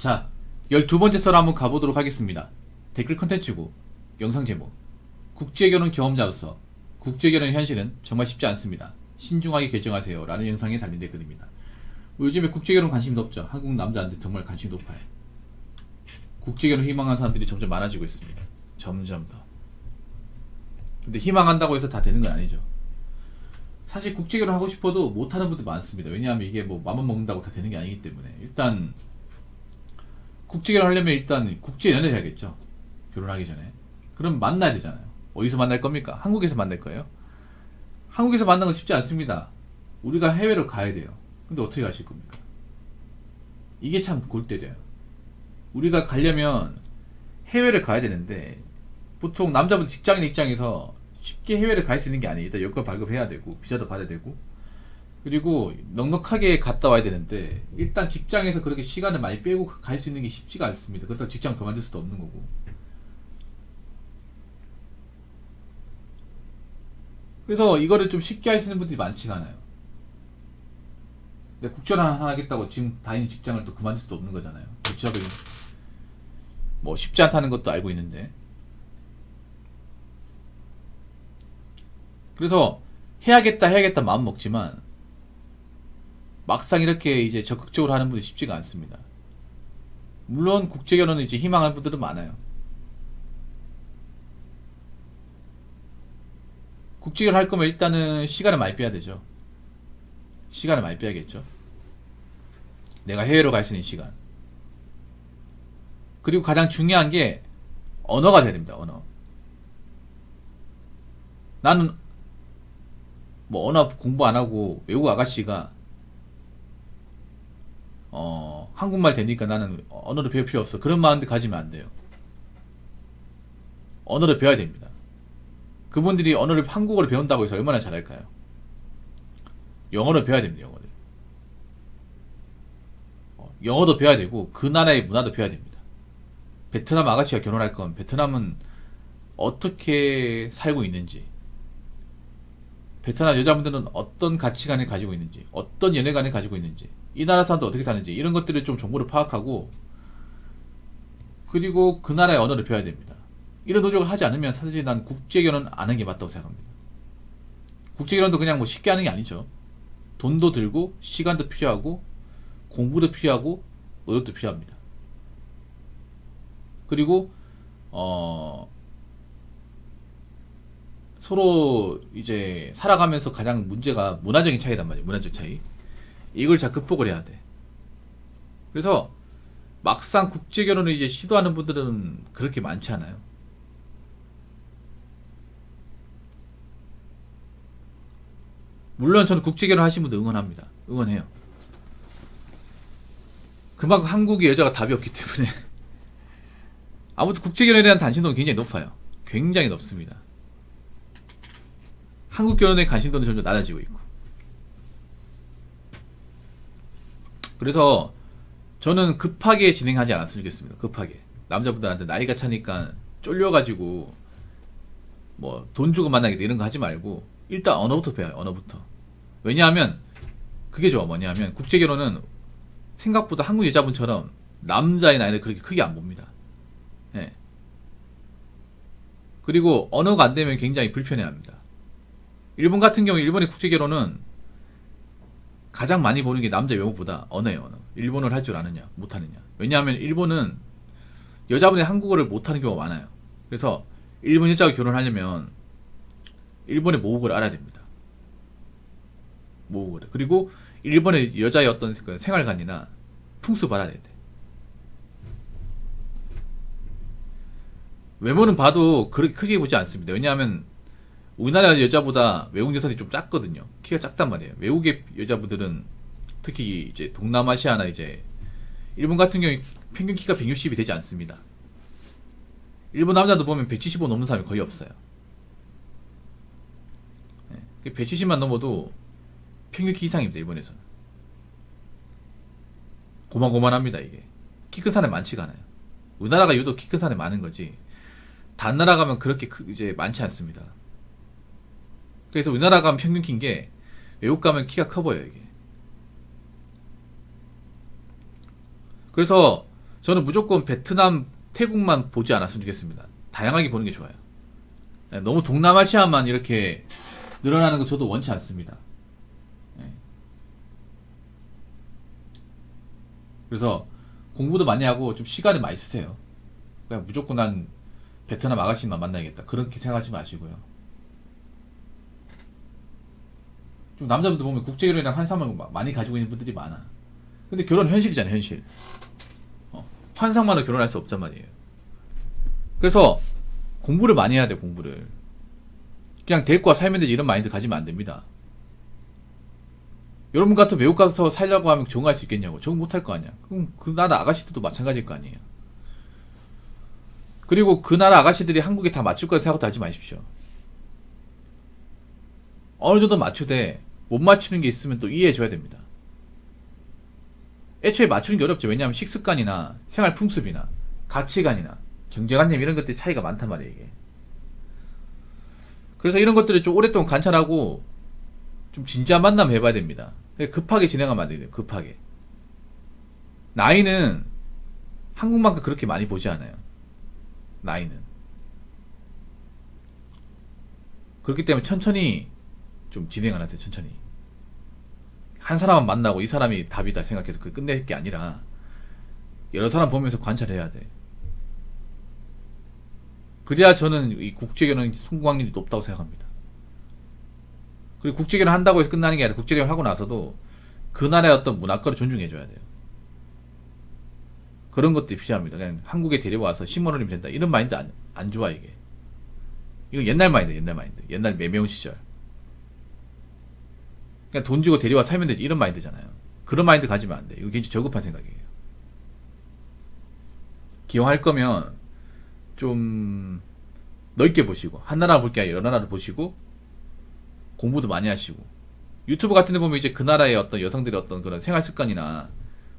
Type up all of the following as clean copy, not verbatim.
자, 12번째 썰 한번 가보도록 하겠습니다. 댓글 컨텐츠고 영상 제목, 국제결혼 경험자로서 국제결혼의 현실은 정말 쉽지 않습니다. 신중하게 결정하세요 라는 영상에 달린 댓글입니다. 요즘에 국제결혼 관심이 높죠. 한국 남자한테 정말 관심이 높아요. 국제결혼 희망하는 사람들이 점점 많아지고 있습니다. 점점 더. 근데 희망한다고 해서 다 되는 건 아니죠. 사실 국제결혼 하고 싶어도 못하는 분들 많습니다. 왜냐하면 이게 뭐 맘만 먹는다고 다 되는 게 아니기 때문에. 일단 국제결혼 하려면 일단 국제연애를 해야겠죠. 결혼하기 전에. 그럼 만나야 되잖아요. 어디서 만날 겁니까? 한국에서 만날 거예요? 한국에서 만나는 건 쉽지 않습니다. 우리가 해외로 가야 돼요. 근데 어떻게 가실 겁니까? 이게 참 골때려요. 우리가 가려면 해외를 가야 되는데 보통 남자분 직장인 입장에서 쉽게 해외를 갈 수 있는 게 아니에요. 일단 여권 발급해야 되고 비자도 받아야 되고 그리고 넉넉하게 갔다 와야 되는데 일단 직장에서 그렇게 시간을 많이 빼고 갈 수 있는 게 쉽지가 않습니다. 그렇다고 직장 그만둘 수도 없는 거고. 그래서 이거를 좀 쉽게 할 수 있는 분들이 많지가 않아요. 근데 국제를 하나 하겠다고 지금 다니는 직장을 또 그만둘 수도 없는 거잖아요. 그 취업이 뭐 쉽지 않다는 것도 알고 있는데. 그래서 해야겠다 마음 먹지만 막상 이렇게 이제 적극적으로 하는 분이 쉽지가 않습니다. 물론 국제결혼을 이제 희망하는 분들은 많아요. 국제결혼 할 거면 일단은 시간을 많이 빼야 되죠. 시간을 많이 빼야겠죠. 내가 해외로 갈 수 있는 시간. 그리고 가장 중요한 게 언어가 돼야 됩니다. 언어. 나는 뭐 언어 공부 안 하고 외국 아가씨가 한국말 되니까 나는 언어를 배울 필요 없어. 그런 마음도 가지면 안 돼요. 언어를 배워야 됩니다. 그분들이 언어를 한국어를 배운다고 해서 얼마나 잘할까요? 영어를 배워야 됩니다. 영어를. 영어도 배워야 되고 그 나라의 문화도 배워야 됩니다. 베트남 아가씨가 결혼할 건 베트남은 어떻게 살고 있는지, 베트남 여자분들은 어떤 가치관을 가지고 있는지, 어떤 연애관을 가지고 있는지, 이 나라 사람도 어떻게 사는지 이런 것들을 좀 정보를 파악하고 그리고 그 나라의 언어를 배워야 됩니다. 이런 노력을 하지 않으면 사실 난 국제결혼 안 하는 게 맞다고 생각합니다. 국제결혼도 그냥 뭐 쉽게 하는 게 아니죠. 돈도 들고 시간도 필요하고 공부도 필요하고 노력도 필요합니다. 그리고 서로 이제 살아가면서 가장 문제가 문화적인 차이란 말이에요. 문화적 차이. 이걸 잘 극복을 해야 돼. 그래서 막상 국제결혼을 이제 시도하는 분들은 그렇게 많지 않아요. 물론 저는 국제결혼 하신 분들 응원합니다. 응원해요. 그만큼 한국의 여자가 답이 없기 때문에 아무튼 국제결혼에 대한 관심도는 굉장히 높아요. 굉장히 높습니다. 한국 결혼의 관심도는 점점 낮아지고 있고. 그래서 저는 급하게 진행하지 않았으면 좋겠습니다. 급하게. 남자분들한테 나이가 차니까 쫄려가지고 뭐 돈 주고 만나겠다 이런 거 하지 말고 일단 언어부터 배워요. 언어부터. 왜냐하면 그게 좋아. 뭐냐면 국제결혼은 생각보다 한국 여자분처럼 남자의 나이를 그렇게 크게 안 봅니다. 예. 그리고 언어가 안 되면 굉장히 불편해합니다. 일본 같은 경우 일본의 국제결혼은 가장 많이 보는 게 남자 외모보다 언어예요. 언어. 일본어를 할 줄 아느냐 못하느냐. 왜냐하면 일본은 여자분이 한국어를 못하는 경우가 많아요. 그래서 일본 여자와 결혼하려면 일본의 모국어를 알아야 됩니다. 모국어를. 그리고 일본의 여자의 어떤 생활관이나 풍습을 알아야 돼. 외모는 봐도 그렇게 크게 보지 않습니다. 왜냐하면 우리나라 여자보다 외국 여자들이 좀 작거든요. 키가 작단 말이에요. 외국의 여자분들은 특히 이제 동남아시아나 이제 일본 같은 경우 평균 키가 160이 되지 않습니다. 일본 남자도 보면 175 넘는 사람이 거의 없어요. 170만 넘어도 평균 키 이상입니다. 일본에서는. 고만고만합니다. 이게 키 큰 사람이 많지가 않아요. 우리나라가 유독 키 큰 사람이 많은 거지 다른 나라 가면 그렇게 이제 많지 않습니다. 그래서 우리나라 가면 평균 킨 게 외국 가면 키가 커 보여요. 이게. 그래서 저는 무조건 베트남, 태국만 보지 않았으면 좋겠습니다. 다양하게 보는 게 좋아요. 네, 너무 동남아시아만 이렇게 늘어나는 거 저도 원치 않습니다. 네. 그래서 공부도 많이 하고 좀 시간을 많이 쓰세요. 그냥 무조건 난 베트남 아가씨만 만나야겠다 그렇게 생각하지 마시고요. 좀 남자분들 보면 국제결혼이랑 환상만 많이 가지고 있는 분들이 많아. 근데 결혼 현실이잖아요, 현실. 환상만으로 결혼할 수 없단 말이에요. 그래서 공부를 많이 해야 돼, 공부를. 그냥 데리고 와 살면 되지 이런 마인드 가지면 안 됩니다. 여러분 같은 외국 가서 살려고 하면 적응할 수 있겠냐고. 적응 못할 거 아니야. 그럼 그 나라 아가씨들도 마찬가지일 거 아니에요. 그리고 그 나라 아가씨들이 한국에 다 맞출 거라 생각도 하지 마십시오. 어느 정도 맞추되 못 맞추는 게 있으면 또 이해해줘야 됩니다. 애초에 맞추는 게 어렵죠. 왜냐하면 식습관이나 생활 풍습이나 가치관이나 경제관념 이런 것들이 차이가 많단 말이에요, 이게. 그래서 이런 것들을 좀 오랫동안 관찰하고 좀 진지한 만남 해봐야 됩니다. 급하게 진행하면 안 돼요, 급하게. 나이는 한국만큼 그렇게 많이 보지 않아요. 나이는. 그렇기 때문에 천천히 좀 진행을 하세요, 천천히. 한 사람만 만나고 이 사람이 답이다 생각해서 그 끝낼 게 아니라 여러 사람 보면서 관찰해야 돼. 그래야 저는 이 국제결혼 성공 확률이 높다고 생각합니다. 그리고 국제결혼 한다고 해서 끝나는 게 아니라 국제결혼 하고 나서도 그 나라의 어떤 문화권을 존중해줘야 돼요. 그런 것들이 필요합니다. 그냥 한국에 데려와서 10만 원이면 된다 이런 마인드 안 좋아 이게. 이거 옛날 마인드, 옛날 마인드. 옛날 매매운 시절. 그냥 돈 주고 데려와 살면 되지 이런 마인드잖아요. 그런 마인드 가지면 안 돼. 이거 굉장히 저급한 생각이에요. 기용할 거면 좀 넓게 보시고 한 나라 볼 게 아니라 여러 나라를 보시고 공부도 많이 하시고 유튜브 같은 데 보면 이제 그 나라의 어떤 여성들의 어떤 그런 생활 습관이나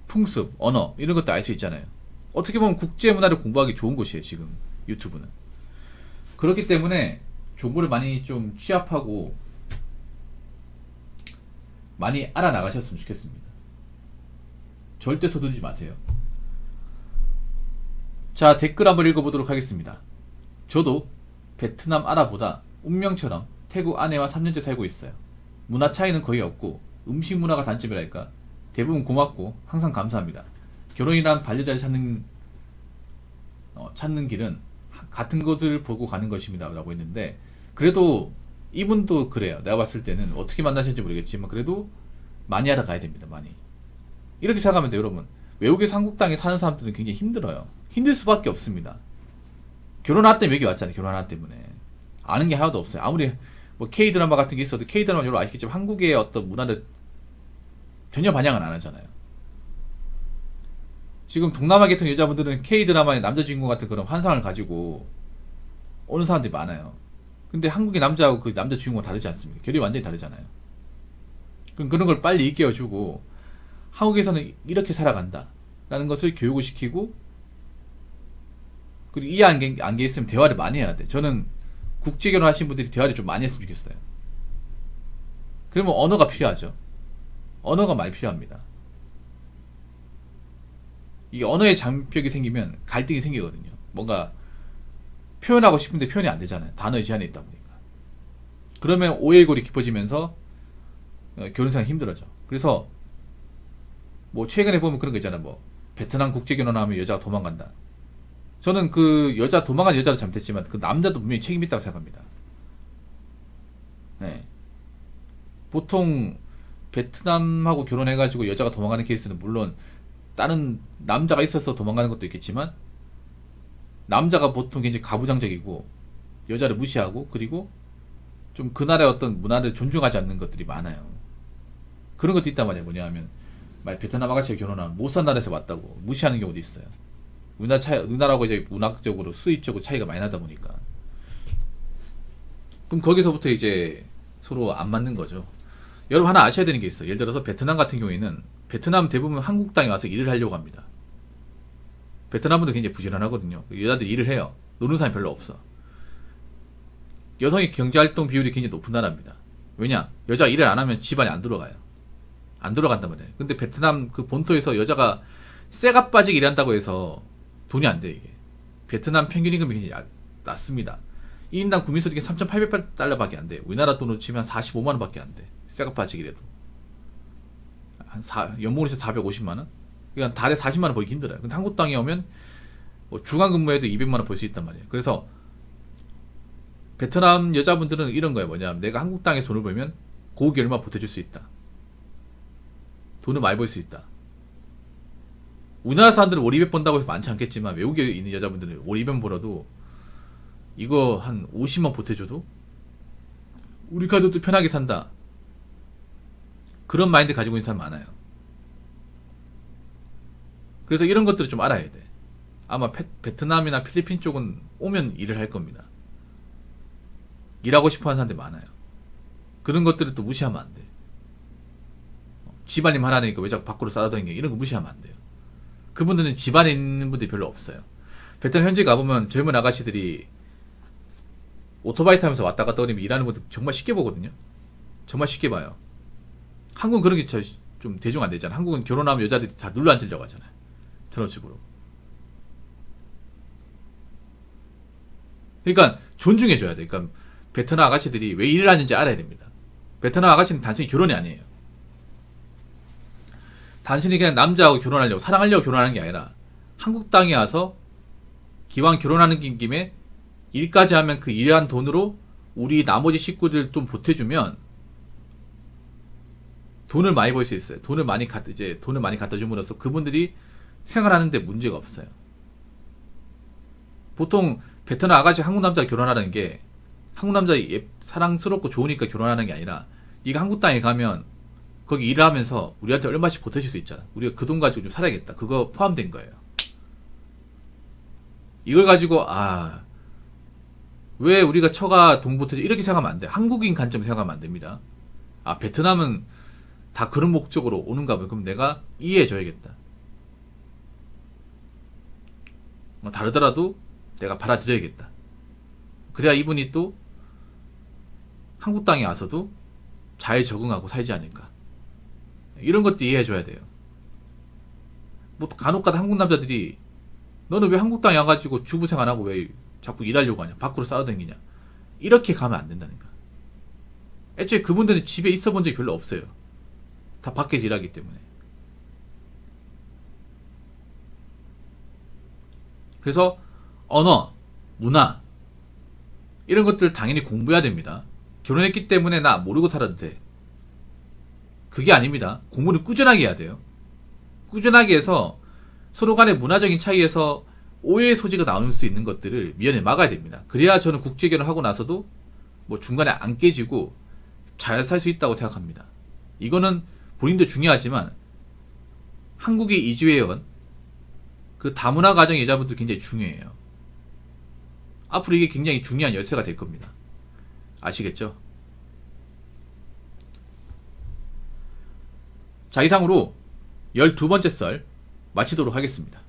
풍습, 언어 이런 것도 알 수 있잖아요. 어떻게 보면 국제 문화를 공부하기 좋은 곳이에요, 지금 유튜브는. 그렇기 때문에 정보를 많이 좀 취합하고 많이 알아나가셨으면 좋겠습니다. 절대 서두르지 마세요. 자, 댓글 한번 읽어보도록 하겠습니다. 저도 베트남 아라보다 운명처럼 태국 아내와 3년째 살고 있어요. 문화 차이는 거의 없고 음식 문화가 단점이랄까 대부분 고맙고 항상 감사합니다. 결혼이란 반려자를 찾는 길은 같은 것을 보고 가는 것입니다 라고 했는데, 그래도 이분도 그래요. 내가 봤을 때는 어떻게 만나셨는지 모르겠지만 그래도 많이 알아가야 됩니다. 많이. 이렇게 생각하면 돼요, 여러분. 외국에서 한국 땅에 사는 사람들은 굉장히 힘들어요. 힘들 수밖에 없습니다. 결혼 하나 때문에 여기 왔잖아요. 결혼 하나 때문에. 아는 게 하나도 없어요. 아무리 뭐 K-드라마 같은 게 있어도 K-드라마 여러분 아시겠지만 한국의 어떤 문화를 전혀 반영을 안 하잖아요. 지금 동남아 계통 여자분들은 K-드라마의 남자 주인공 같은 그런 환상을 가지고 오는 사람들이 많아요. 근데 한국의 남자하고 그 남자 주인공은 다르지 않습니까? 결이 완전히 다르잖아요. 그럼 그런 걸 빨리 일깨워주고 한국에서는 이렇게 살아간다 라는 것을 교육을 시키고, 그리고 이 안개 있으면 대화를 많이 해야 돼. 저는 국제결혼 하신 분들이 대화를 좀 많이 했으면 좋겠어요. 그러면 언어가 필요하죠. 언어가 많이 필요합니다. 이 언어의 장벽이 생기면 갈등이 생기거든요. 뭔가 표현하고 싶은데 표현이 안 되잖아요. 단어의 제한이 있다 보니까. 그러면 오해골이 깊어지면서 결혼생활이 힘들어져. 그래서 뭐 최근에 보면 그런 거 있잖아. 뭐 베트남 국제결혼하면 여자가 도망간다. 저는 그 여자 도망간 여자도 잘못했지만 그 남자도 분명히 책임이 있다고 생각합니다. 네. 보통 베트남하고 결혼해가지고 여자가 도망가는 케이스는 물론 다른 남자가 있어서 도망가는 것도 있겠지만, 남자가 보통 굉장히 가부장적이고 여자를 무시하고 그리고 좀 그 나라의 어떤 문화를 존중하지 않는 것들이 많아요. 그런 것도 있단 말이에요. 뭐냐면 베트남 아가씨가 결혼하면 못 산 나라에서 왔다고 무시하는 경우도 있어요. 우리나라하고 이제 문학적으로 수입적으로 차이가 많이 나다 보니까. 그럼 거기서부터 이제 서로 안 맞는 거죠. 여러분 하나 아셔야 되는 게 있어요. 예를 들어서 베트남 같은 경우에는 베트남 대부분 한국 땅에 와서 일을 하려고 합니다. 베트남분도 굉장히 부지런하거든요. 여자들이 일을 해요. 노는 사람이 별로 없어. 여성의 경제활동 비율이 굉장히 높은 나라입니다. 왜냐? 여자가 일을 안 하면 집안이 안 들어가요. 안 들어간단 말이에요. 근데 베트남 그 본토에서 여자가 쇠가 빠지게 일한다고 해서 돈이 안 돼, 이게. 베트남 평균 임금이 굉장히 낮습니다. 1인당 국민소득이 3,800달러밖에 안 돼. 우리나라 돈으로 치면 45만원밖에 안 돼. 쇠가 빠지기라도. 연봉으로 해서 450만원? 그러니까 달에 40만원 벌기 힘들어요. 근데 한국 땅에 오면 뭐 주간 근무해도 200만원 벌 수 있단 말이에요. 그래서 베트남 여자분들은 이런 거예요. 뭐냐, 내가 한국 땅에 돈을 벌면 고기 얼마 보태줄 수 있다. 돈을 많이 벌 수 있다. 우리나라 사람들은 월 200 번다고 해서 많지 않겠지만 외국에 있는 여자분들은 월 200 벌어도 이거 한 50만 보태줘도 우리 가족도 편하게 산다. 그런 마인드 가지고 있는 사람 많아요. 그래서 이런 것들을 좀 알아야 돼. 아마 베트남이나 필리핀 쪽은 오면 일을 할 겁니다. 일하고 싶어 하는 사람들이 많아요. 그런 것들을 또 무시하면 안 돼. 집안일 하나니까 왜 자꾸 밖으로 싸다니냐, 이런 거 무시하면 안 돼요. 그분들은 집안에 있는 분들이 별로 없어요. 베트남 현지 가보면 젊은 아가씨들이 오토바이 타면서 왔다 갔다 거리면 일하는 분들 정말 쉽게 보거든요. 정말 쉽게 봐요. 한국은 그런 게 좀 대중 안 되잖아. 한국은 결혼하면 여자들이 다 눌러 앉으려고 하잖아요. 저런 식으로. 그러니까 존중해줘야 돼. 그러니까 베트남 아가씨들이 왜 일을 하는지 알아야 됩니다. 베트남 아가씨는 단순히 결혼이 아니에요. 단순히 그냥 남자하고 결혼하려고, 사랑하려고 결혼하는 게 아니라 한국 땅에 와서 기왕 결혼하는 김에 일까지 하면 그 일한 돈으로 우리 나머지 식구들 좀 보태주면 돈을 많이 벌 수 있어요. 돈을 많이 갖다 줌으로써 그분들이 생활하는데 문제가 없어요. 보통 베트남 아가씨 한국 남자가 결혼하는 게 한국 남자 사랑스럽고 좋으니까 결혼하는 게 아니라 네가 한국 땅에 가면 거기 일을 하면서 우리한테 얼마씩 보태줄 수 있잖아. 우리가 그 돈 가지고 좀 살아야겠다. 그거 포함된 거예요. 이걸 가지고 왜 우리가 처가 돈 보태줘 이렇게 생각하면 안 돼. 한국인 관점 생각하면 안 됩니다. 베트남은 다 그런 목적으로 오는가 보요. 그럼 내가 이해해줘야겠다. 다르더라도 내가 받아들여야겠다. 그래야 이분이 또 한국 땅에 와서도 잘 적응하고 살지 않을까. 이런 것도 이해해줘야 돼요. 뭐 간혹가다 한국 남자들이 너는 왜 한국 땅에 와가지고 주부생활 하고 왜 자꾸 일하려고 하냐, 밖으로 싸워다니냐, 이렇게 가면 안 된다니까. 애초에 그분들은 집에 있어 본 적이 별로 없어요. 다 밖에서 일하기 때문에. 그래서 언어, 문화 이런 것들 당연히 공부해야 됩니다. 결혼했기 때문에 나 모르고 살아도 돼. 그게 아닙니다. 공부는 꾸준하게 해야 돼요. 꾸준하게 해서 서로 간의 문화적인 차이에서 오해의 소지가 나올 수 있는 것들을 미연에 막아야 됩니다. 그래야 저는 국제결혼 하고 나서도 뭐 중간에 안 깨지고 잘 살 수 있다고 생각합니다. 이거는 본인도 중요하지만 한국에 이주해온 그 다문화 가정 여자분들 굉장히 중요해요. 앞으로 이게 굉장히 중요한 열쇠가 될 겁니다. 아시겠죠? 자, 이상으로 12번째 썰 마치도록 하겠습니다.